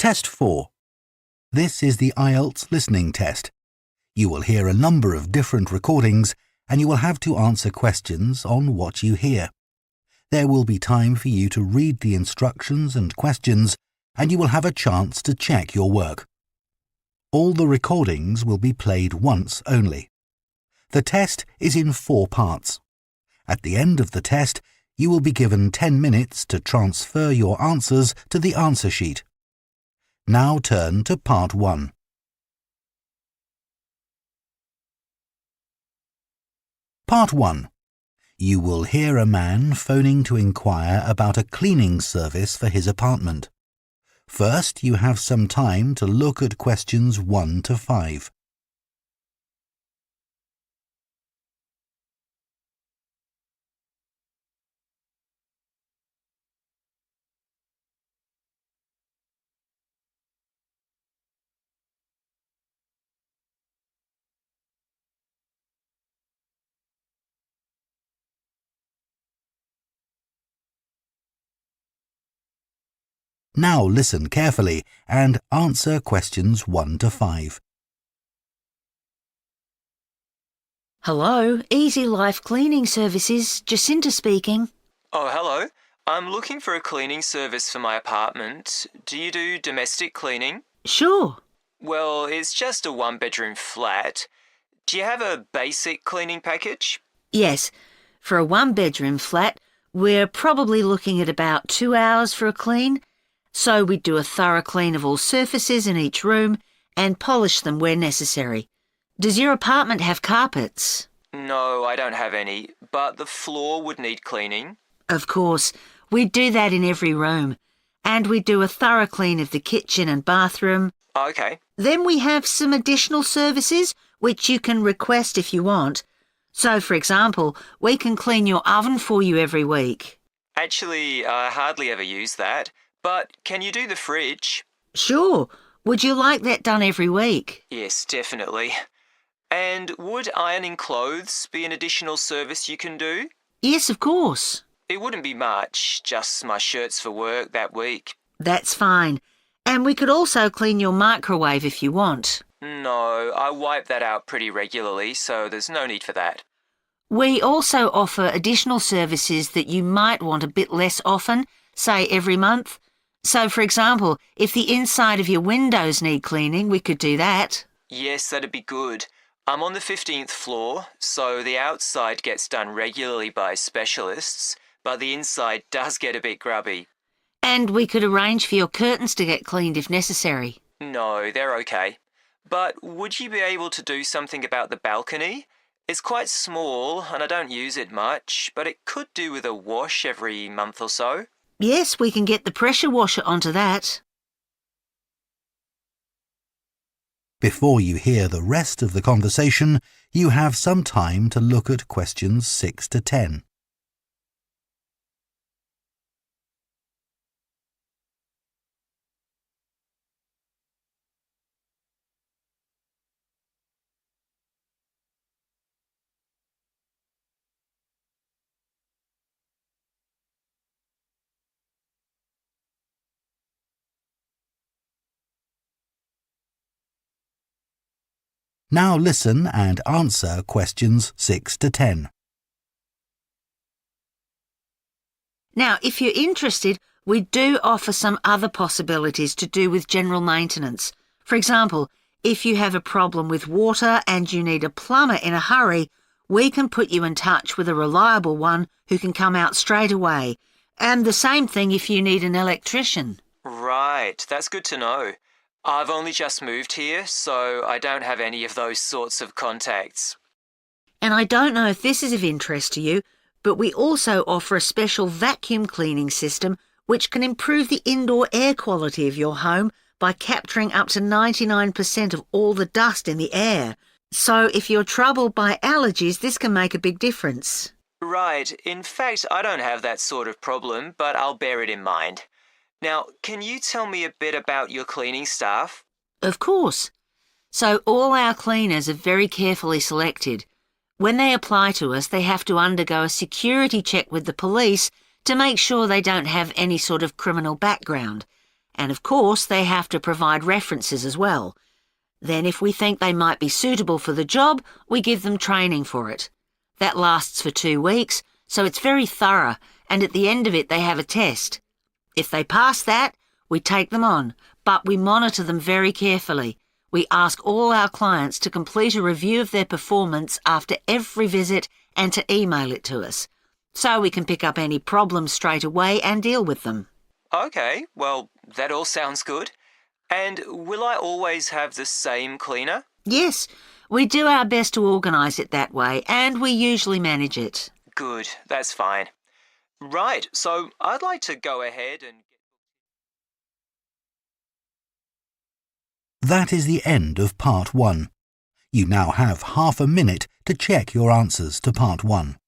Test 4. This is the IELTS listening test. You will hear a number of different recordings and you will have to answer questions on what you hear. There will be time for you to read the instructions and questions and you will have a chance to check your work. All the recordings will be played once only. The test is in 4 parts. At the end of the test, you will be given 10 minutes to transfer your answers to the answer sheet. Now turn to Part 1. Part 1. You will hear a man phoning to inquire about a cleaning service for his apartment. First, you have some time to look at questions 1 to 5. Now listen carefully and answer questions 1 to 5. Hello, Easy Life Cleaning Services, Jacinta speaking. Oh, hello. I'm looking for a cleaning service for my apartment. Do you do domestic cleaning? Sure. Well, it's just a 1-bedroom flat. Do you have a basic cleaning package? Yes, for a 1-bedroom flat, we're probably looking at about 2 hours for a clean. So we do a thorough clean of all surfaces in each room and polish them where necessary. Does your apartment have carpets? No, I don't have any, but the floor would need cleaning. Of course, we do that in every room. And we do a thorough clean of the kitchen and bathroom. Okay. Then we have some additional services which you can request if you want. So, for example, we can clean your oven for you every week. Actually, I hardly ever use that. But can you do the fridge? Sure. Would you like that done every week? Yes, definitely. And would ironing clothes be an additional service you can do? Yes, of course. It wouldn't be much, just my shirts for work that week. That's fine. And we could also clean your microwave if you want. No, I wipe that out pretty regularly, so there's no need for that. We also offer additional services that you might want a bit less often, say every month. So, for example, if the inside of your windows need cleaning, we could do that. Yes, that'd be good. I'm on the 15th floor, so the outside gets done regularly by specialists, but the inside does get a bit grubby. And we could arrange for your curtains to get cleaned if necessary. No, they're okay. But would you be able to do something about the balcony? It's quite small and I don't use it much, but it could do with a wash every month or so. Yes, we can get the pressure washer onto that. Before you hear the rest of the conversation, you have some time to look at questions 6 to 10. Now listen and answer questions 6 to 10. Now, if you're interested, we do offer some other possibilities to do with general maintenance. For example, if you have a problem with water and you need a plumber in a hurry, we can put you in touch with a reliable one who can come out straight away. And the same thing if you need an electrician. Right, that's good to know. I've only just moved here, so I don't have any of those sorts of contacts. And I don't know if this is of interest to you, but we also offer a special vacuum cleaning system which can improve the indoor air quality of your home by capturing up to 99% of all the dust in the air. So if you're troubled by allergies, this can make a big difference. Right, in fact, I don't have that sort of problem, but I'll bear it in mind. Now, can you tell me a bit about your cleaning staff? Of course. So all our cleaners are very carefully selected. When they apply to us, they have to undergo a security check with the police to make sure they don't have any sort of criminal background. And of course, they have to provide references as well. Then if we think they might be suitable for the job, we give them training for it. That lasts for 2 weeks, so it's very thorough, and at the end of it they have a test. If they pass that, we take them on, but we monitor them very carefully. We ask all our clients to complete a review of their performance after every visit and to email it to us, so we can pick up any problems straight away and deal with them. Okay, well, that all sounds good. And will I always have the same cleaner? Yes, we do our best to organise it that way, and we usually manage it. Good, that's fine. Right, so I'd like to go ahead and... That is the end of Part 1. You now have half a minute to check your answers to Part 1.